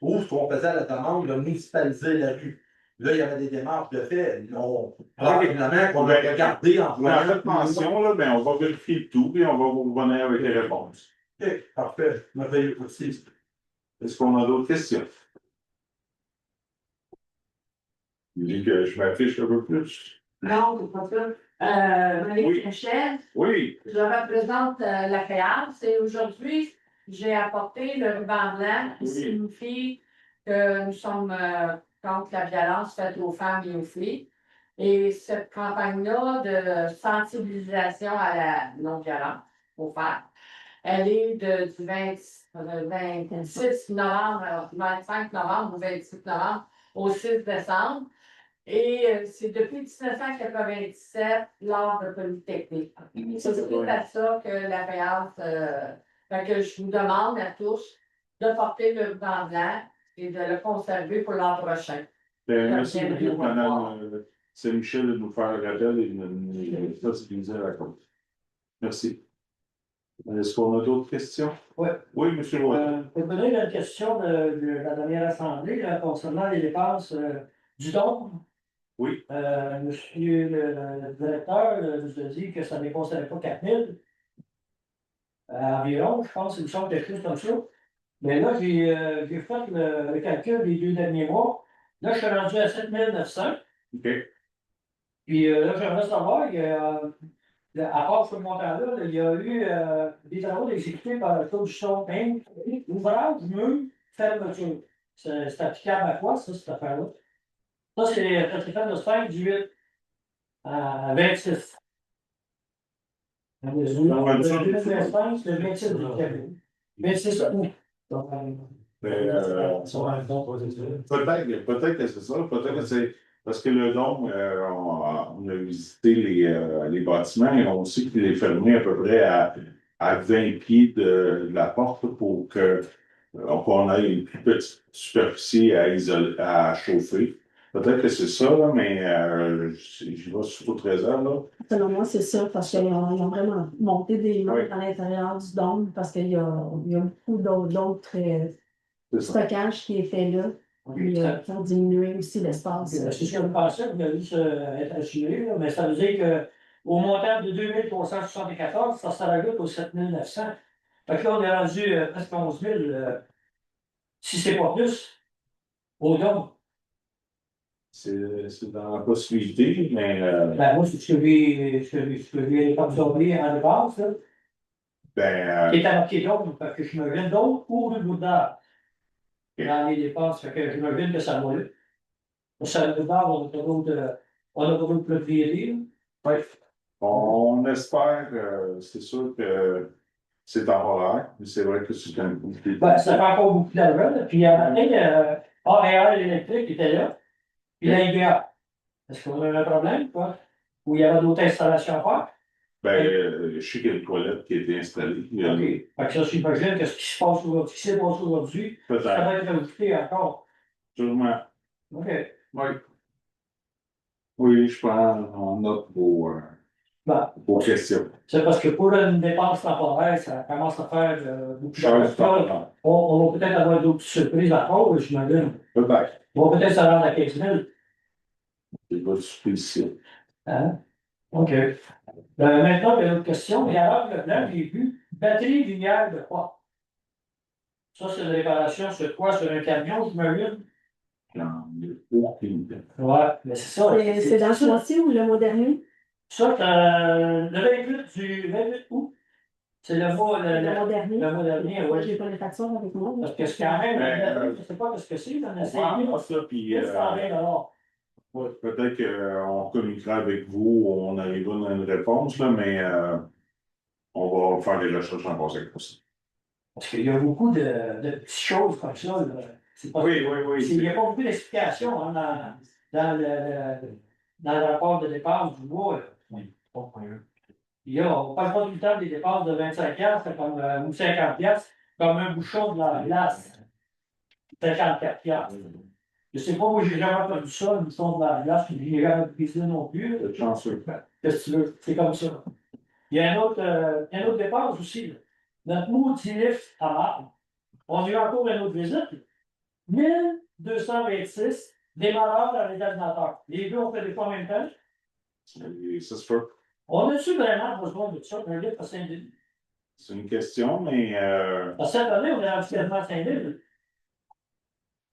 où on faisait la demande de municipaliser la rue. Là, il y avait des démarches de fait. Probablement qu'on a regardé en on a fait mention, là, ben, on va vérifier tout, puis on va vous revenir avec les réponses. OK, parfait. Merveilleux aussi. Est-ce qu'on a d'autres questions? Je dis que je m'affiche un peu plus. Non, c'est pas ça. Marie Oui. Michel, Oui, je représente la FEALS et aujourd'hui, j'ai apporté le ruban blanc qui Oui. signifie que nous sommes contre la violence faite aux femmes et aux filles. Et cette campagne-là de sensibilisation à la non-violence aux femmes, elle est du 26 novembre, du 25 novembre au 26 novembre au 6 décembre. Et c'est depuis 1997, lors de Polytechnique. C'est à ça que la FEALS, que je vous demande à tous de porter le ruban blanc et de le conserver pour l'an prochain. merci beaucoup, Mme Saint-Michel, de nous faire le rappel et de nous sensibiliser à la cause. Merci. Est-ce qu'on a d'autres questions? Oui. Oui, M. Roy. Pour donner la question de la dernière assemblée là, concernant les dépenses du don. Oui. Monsieur le directeur nous a dit que ça ne dépassait pas 4 000 environ, je pense, il me semble quelque chose comme ça. Mais là, j'ai fait le calcul des 2 derniers mois. Là, je suis rendu à 7 900. OK. Puis là, j'aimerais savoir, à part ce montant-là, il y a eu des travaux exécutés par le Commission Inc. Ouvrage, mur, fermeture. C'est applicable à quoi, ça, cette affaire-là? Ça, c'est le certificat de 5 du 8 à 26. Le 25, c'est le 26 du 26 août. Peut-être que c'est ça, peut-être que c'est parce que le don, on a visité les bâtiments et on sait qu'il est fermé à peu près à 20 pieds de la porte pour qu'on ait une plus petite superficie à chauffer. Peut-être que c'est ça, là, mais je vais sous toute réserve. Là. Selon moi, c'est ça, parce qu'ils ont vraiment monté des murs Oui. à l'intérieur du dôme, parce qu'il y a beaucoup d'autres stockages qui est fait là. Puis, pour diminuer aussi l'espace. C'est ce que je pensais, vous avez dit être assuré, mais ça veut dire qu'au montant de 2374, ça se rajoute aux 7 900. Fait que là, on est rendu presque 11 000, si c'est pas plus, au don. C'est dans la possibilité, mais. Ben, moi, c'est ce que j'ai absorbé en dépense, là. Qui est marqué donc, parce que je me viens d'autres ou de Bouddha dans les dépenses, fait que je me viens que ça va là. Ça va on a d'autres propriétés. Oui. On espère, c'est sûr que c'est temporaire, mais c'est vrai que c'est un coup. Ben, ça fait encore beaucoup d'argent, là. Puis à matin, ARL électrique était là, puis la IGA. Est-ce qu'on a un problème, quoi? Ou il y avait d'autres installations à faire? Ben, je sais qu'il y a une toilette qui a été installée. OK. Fait que ça, j'imagine que ce qui se passe aujourd'hui, ce qui s'est passé aujourd'hui, ça va être ajouté encore. Sûrement. OK. Oui. Oui, je prends en note vos Ben, Vos questions. c'est parce que pour une dépense temporaire, ça commence à faire beaucoup Charles, d'argent. On va peut-être avoir d'autres surprises à faire, j'imagine. peut-être. On va peut-être se rendre à 15 000. C'est pas difficile. Hein? OK. Maintenant, il y a une autre question. Et alors, là, j'ai vu batterie linéaire de quoi? Ça, c'est une réparation sur quoi? Sur un camion, j'imagine? J'en ai aucune idée. Ouais, mais c'est ça. C'est dans ce mois-ci ou le mois dernier? Ça, le 28 août, c'est le mois dernier. le mois dernier, Moi, oui. j'ai pas les factures avec moi. Parce que c'est quand même, je ne sais pas ce que c'est, on essaie de Ça, puis, 120 ouais, peut-être qu'on communiquera avec vous, on arrivera dans une réponse, là, mais on va faire des recherches en conséquence. Parce qu'il y a beaucoup de petites choses comme ça. Là. C'est pas, Oui. Il n'y a pas beaucoup d'explications hein, dans le rapport de dépenses du mois. On passe pas tout le temps des dépenses de 25$ ou 50$, comme un bouchon de la glace. 54$. Je ne sais pas, moi, j'ai jamais entendu ça, un bouchon de la glace, puis je n'ai jamais brisé non plus. C'est chanceux. Qu'est-ce que tu veux? C'est comme ça. Il y a une autre dépense aussi. Là. Notre maudit lift à marbre. On a eu encore une autre visite. 1226 démarreurs dans les ordinateurs. Les deux ont fait des fois en même temps. Ça se fait. On a-tu vraiment besoin de ça, un lift à Saint-Denis? C'est une question, mais Cette année, on est rendu quasiment à Saint-Denis.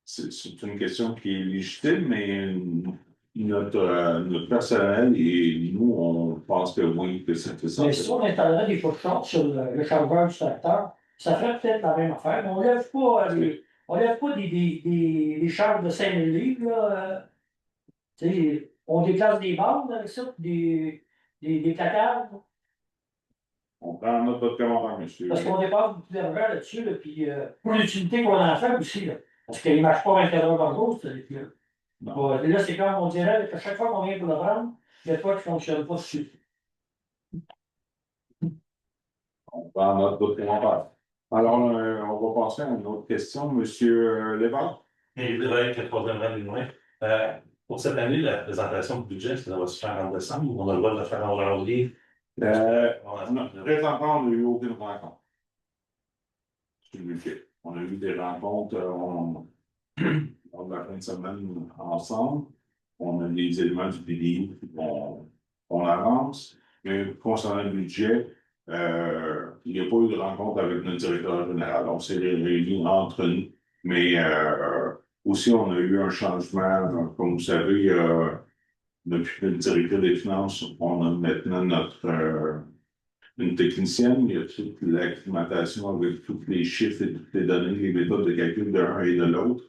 c'est une question qui est légitime, mais notre personnel et nous, on pense que oui, que c'est ça. Mais si on installerait des push-shots sur le chargeur du tracteur, ça ferait peut-être la même affaire. Mais on ne lève pas des charges de 5000 livres. Là, on déplace des bandes avec ça, des placards. On prend note de votre commentaire, monsieur. Parce qu'on dépasse beaucoup d'argent là-dessus, là, puis pour l'utilité qu'on en fait aussi. Là, parce qu'il ne marche pas 24 heures par jour, ce lift-là. Bon, et là, c'est comme on dirait que chaque fois qu'on vient pour le prendre, il y a quoi qui ne fonctionne pas dessus. On prend note de votre commentaire. Alors, on va passer à une autre question. Monsieur Lévesque? Et le troisième rang du loin. Pour cette année, la présentation du budget, ça va se faire en décembre ou on a le droit de le faire en janvier? Présentement, on n'a eu aucune rencontre. On a eu des rencontres lors de la fin de semaine ensemble. On a des éléments du PDI qu'on avance. Mais concernant le budget, il n'y a pas eu de rencontre avec notre directeur général. On s'est réunis entre nous. Mais aussi, on a eu un changement. Comme vous savez, depuis le directeur des finances, on a maintenant une technicienne. Il y a toute l'acclimatation avec tous les chiffres et toutes les données, les méthodes de calcul de l'un et de l'autre.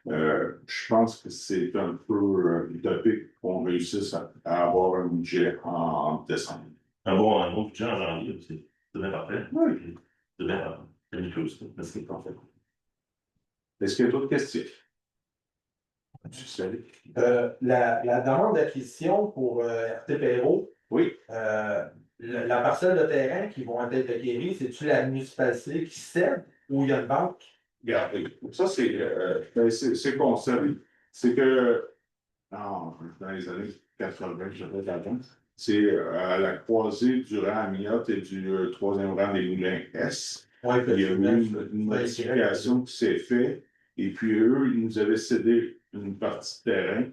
Je pense que c'est un peu utopique qu'on réussisse à avoir un budget en décembre. Un bon budget en janvier aussi. C'est bien parfait. Oui. C'est bien parfait. C'est une chose. Merci, parfait. Est-ce qu'il y a d'autres questions? La demande d'acquisition pour RT Perrault, oui. La parcelle de terrain qui vont être acquérie, c'est-tu la municipalité qui cède ou il y a une banque? Regardez, ça c'est concept. C'est que dans les années 80, je vais avant, c'est à la croisée du rang Amiot et du troisième rang des Moulins S. Oui, il y a eu une modification qui s'est faite. Et puis eux, ils nous avaient cédé une partie de terrain.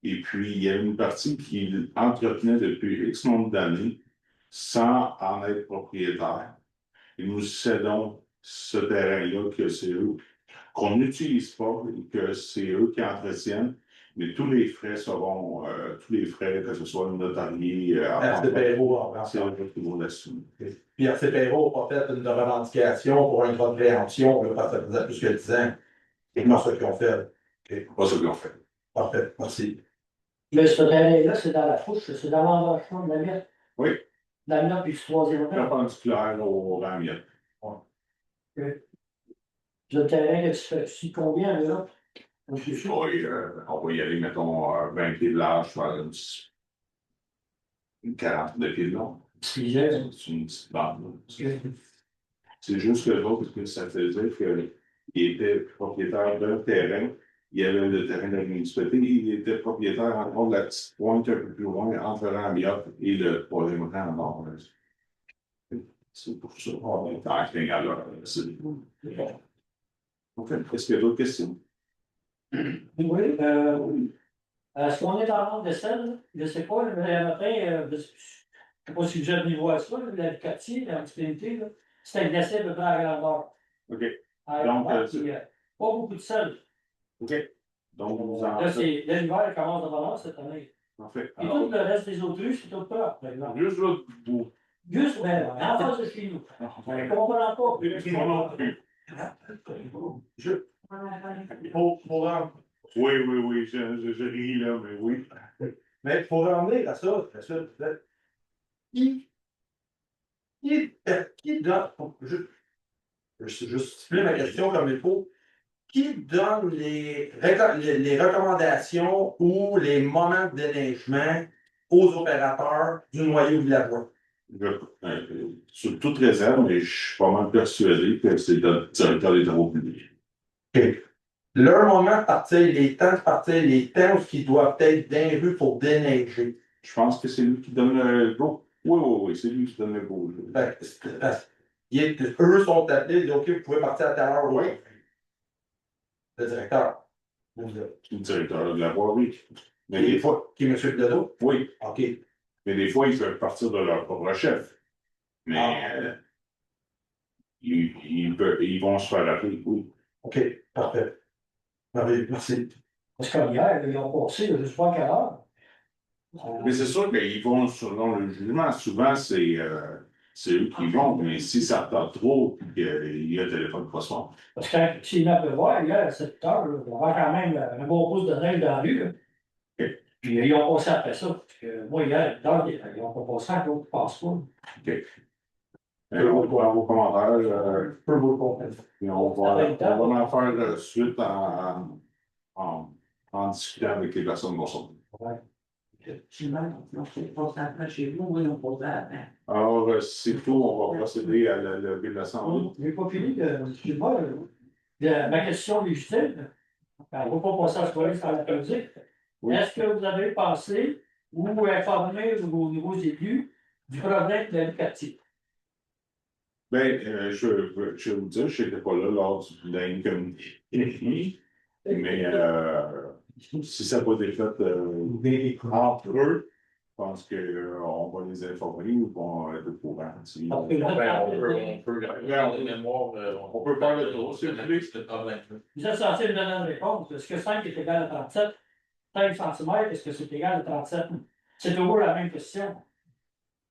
Et puis il y a une partie qu'ils entretenaient depuis X nombre d'années sans en être propriétaire. Et nous cédons ce terrain-là que c'est eux, qu'on n'utilise pas et que c'est eux qui entretiennent, mais tous les frais seront, tous les frais, que ce soit notarié, RT Perrault, c'est eux qui vont l'assumer. Puis RT Perrault n'a pas fait une revendication pour un droit de préemption, parce que ça faisait plus que 10 ans. C'est pas ce qu'ils ont fait. Okay. Pas ce qu'ils ont fait. Parfait, merci. Mais ce terrain-là, c'est dans la fouche, c'est dans l'embranchement de la miette. Oui. La miette puis le troisième rang. Perpendiculaire au rang miette. Okay. Le terrain, il se fait combien, là? Oui, on va y aller, mettons, 20 pieds de large, faire une 40 de pieds de long. C'est une petite bande. C'est juste que l'autre, que ça faisait qu'il était propriétaire d'un terrain il y avait le terrain de la municipalité, il était propriétaire encore de la petite pointe un peu plus loin, entre Rambia et le troisième rang en nord. C'est pour ça qu'on est en clin à l'heure. OK. Est-ce qu'il y a d'autres questions? Oui, est-ce qu'on est en nombre de sel? Je ne sais pas, le matin, je ne sais pas si vous avez voir ça, la quartier, la municipalité, c'était glacé à peu près à la grandeur. OK. Donc, pas beaucoup de sel. OK. Donc, vous en là, l'hiver commence à valeur cette année. Parfait. Et tout le reste des autres rues, c'est tout peur, par exemple. Juste l'autre bout. Juste, ben, en face de chez nous. On ne comprend pas. Oui, je ris là, mais oui. Mais pour revenir à ça, qui donne, je stipule ma question comme il faut, qui donne les recommandations ou les moments de déneigement aux opérateurs du noyau villageois? Sur toute réserve, mais je suis pas mal persuadé que c'est le directeur des travaux publics. Okay. Leur moment de partir, les temps de partir, les temps qui doivent être dans les rues pour déneiger. Je pense que c'est lui qui donne le go. Oui, c'est lui qui donne le go. Eux sont appelés, ils disent OK, vous pouvez partir à telle heure. Oui. Le directeur. Le directeur de la voirie. Mais des fois. Qui est M. Bilodeau? Oui. OK. Mais des fois, ils peuvent partir de leur propre chef. Mais ils vont se faire appeler, oui. OK, parfait. Merci. Parce qu'hier, ils ont passé, je ne sais pas à quelle heure. Mais c'est sûr qu'ils vont selon le jugement. Souvent, c'est eux qui vont, mais si ça tarde trop, il y a le téléphone pas son. Parce que s'il m'a pu voir, hier, à 7 heures, il y avait quand même un bon pouce de neige dans la rue. Okay. Puis ils ont passé après ça. Parce que moi, hier, ils n'ont pas passé encore, ils ne passent pas. OK. On va voir vos commentaires. Peu beau contenu. Et on va en faire suite en discutant avec les personnes concernées. Alors, c'est tout, on va procéder à la levée de l'Assemblée. Je n'ai pas fini ma question légitime. On ne va pas passer à ce soirée sans la politique. Oui. Est-ce que vous avez pensé ou informé vos nouveaux élus du problème de l'éducatif? Bien, je vais vous dire, je n'étais pas là lors du dernier comité. Mais si ça n'a pas été fait entre eux, je pense qu'on va les informer ou qu'on va être au courant. On peut faire le tour, s'il vous plaît. Vous êtes censé me donner une réponse. Est-ce que 5 est égal à 37? 5 cm, est-ce que c'est égal à 37? C'est toujours la même question.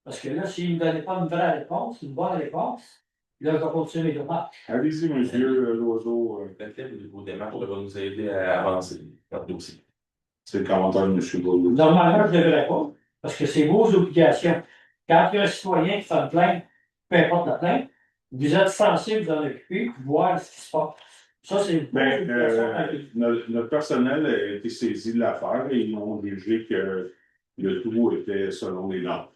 Parce que là, s'il ne me donnait pas une vraie réponse, une bonne réponse, là, je vais continuer mes démarches. Allez-y, monsieur Loiseau. Vos démarches va nous aider à avancer notre dossier. C'est le commentaire de monsieur Loiseau. Normalement, je ne devrais pas, parce que c'est vos obligations. Quand il y a un citoyen qui fait une plainte, peu importe la plainte, vous êtes censé vous en occuper, voir ce qui se passe. Ça, c'est notre personnel a été saisi de l'affaire et ils ont jugé que le tout était selon les normes.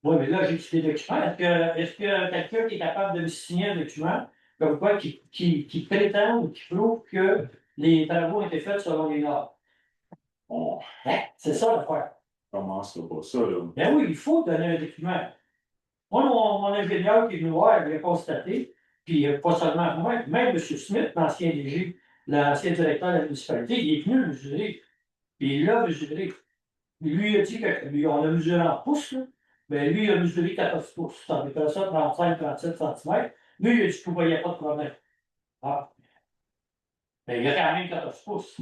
Oui, mais là, j'ai des documents. Est-ce que quelqu'un qui est capable de me signer un document comme quoi qui prétend ou qui prouve que les travaux ont été faits selon les normes? Bon. C'est ça l'affaire. Comment c'est pas ça, là? Ben oui, il faut donner un document. Moi, mon ingénieur qui est venu voir, il a constaté, puis pas seulement moi, même M. Smith, l'ancien DG, l'ancien directeur de la municipalité, il est venu mesurer. Puis il l'a mesuré. Lui, il a dit qu'on a mesuré en pouces, là. Mais lui, il a mesuré 14 pouces. Ça fait ça 35-37 cm. Lui, il a dit qu'il ne voyait pas de problème. Ah. Mais il y a quand même 14 pouces.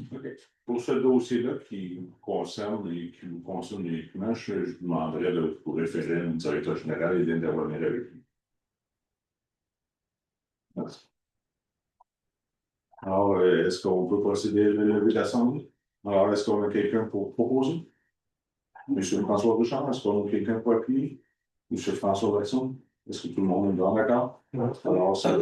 Pour ce dossier-là qui vous concerne uniquement, je vous demanderais de vous référer à une directeur général et d'intervenir avec lui. Merci. Alors, est-ce qu'on peut procéder à la levée de l'Assemblée? Alors, est-ce qu'on a quelqu'un pour proposer? Monsieur François Bouchard, est-ce qu'on a quelqu'un pour appuyer? Monsieur François Berson, est-ce que tout le monde est d'accord? Alors, ça.